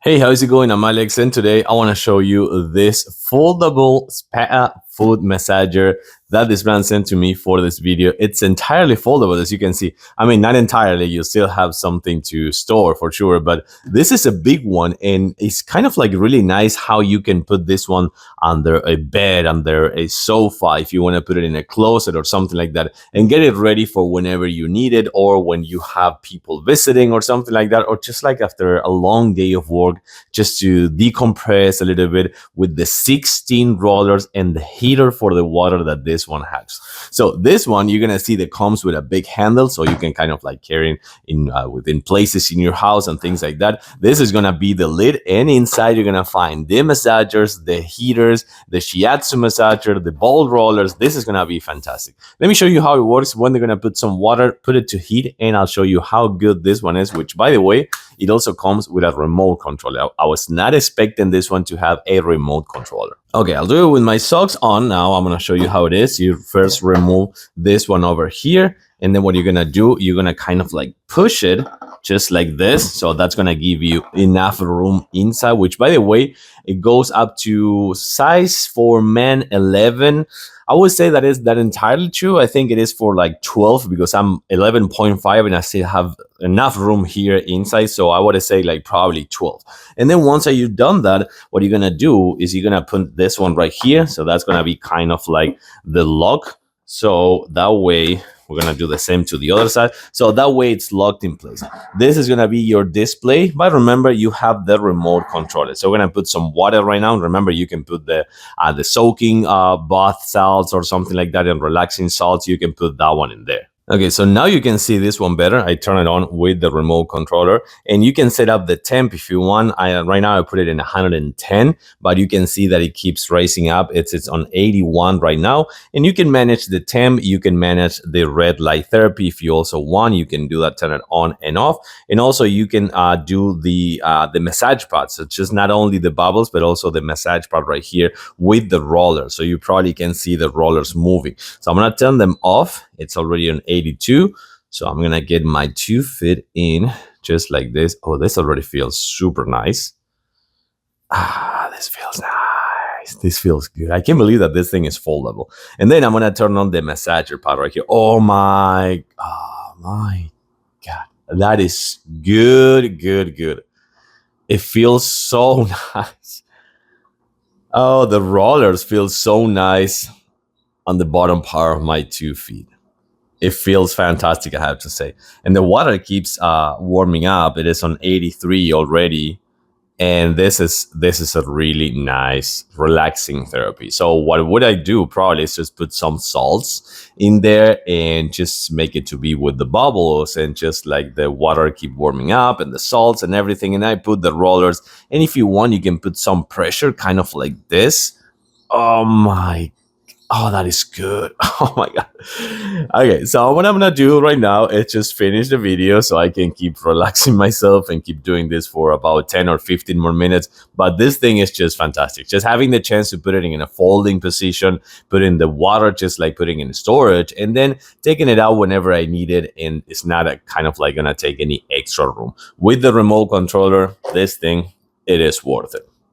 Hey, how's it going? I'm Alex, and today I want to show you this foldable spa foot massager that this brand sent to me for this video. It's entirely foldable, as you can see. I mean, not entirely, you still have something to store for sure, but this is a big one, and it's kind of like really nice how you can put this one under a bed, under a sofa, if you want to put it in a closet or something like that, and get it ready for whenever you need it, or when you have people visiting or something like that, or just like after a long day of work, just to decompress a little bit with the 16 rollers and the heater for the water that this one has. So this one, you're gonna see that comes with a big handle, so you can kind of like carry in within places in your house and things like that. This is gonna be the lid, and inside you're gonna find the massagers, the heaters, the shiatsu massager, the ball rollers. This is gonna be fantastic. Let me show you how it works. When they're gonna put some water, put it to heat, and I'll show you how good this one is, which, by the way, it also comes with a remote controller. I was not expecting this one to have a remote controller. Okay, I'll do it with my socks on now. I'm gonna show you how it is. You first remove this one over here, and then what you're gonna do, you're gonna kind of like push it just like this. So that's gonna give you enough room inside, which, by the way, it goes up to size for men 11. I would say that is that entirely true. I think it is for like 12 because I'm 11.5 and I still have enough room here inside. So I would say like probably 12. And then once you've done that, what you're gonna do is you're gonna put this one right here. So that's gonna be kind of like the lock. So that way, we're gonna do the same to the other side. So that way it's locked in place. This is gonna be your display, but remember you have the remote controller. So we're gonna put some water right now. Remember, you can put the soaking bath salts or something like that, and relaxing salts. You can put that one in there. Okay, so now you can see this one better. I turn it on with the remote controller, and you can set up the temp if you want. Right now I put it in 110, but you can see that it keeps raising up. It's on 81 right now, and you can manage the temp. You can manage the red light therapy if you also want. You can do that, turn it on and off, and also you can do the massage pad. So it's just not only the bubbles, but also the massage pad right here with the roller. So you probably can see the rollers moving. So I'm gonna turn them off. It's already on 82. So I'm gonna get my 2 feet in just like this. Oh, this already feels super nice. This feels nice. This feels good. I can't believe that this thing is foldable. And then I'm gonna turn on the massager pad right here. Oh my God. That is good. It feels so nice. Oh, the rollers feel so nice on the bottom part of my 2 feet. It feels fantastic, I have to say. And the water keeps warming up. It is on 83 already. And this is a really nice, relaxing therapy. So what would I do? Probably is just put some salts in there and just make it to be with the bubbles, and just like the water keep warming up and the salts and everything. And I put the rollers. And if you want, you can put some pressure, kind of like this. Oh, that is good. Oh my God. Okay, so what I'm gonna do right now is just finish the video so I can keep relaxing myself and keep doing this for about 10 or 15 more minutes. But this thing is just fantastic. Just having the chance to put it in a folding position, put in the water, just like putting in storage, and then taking it out whenever I need it. And it's not a kind of like gonna take any extra room. With the remote controller, this thing, it is worth it.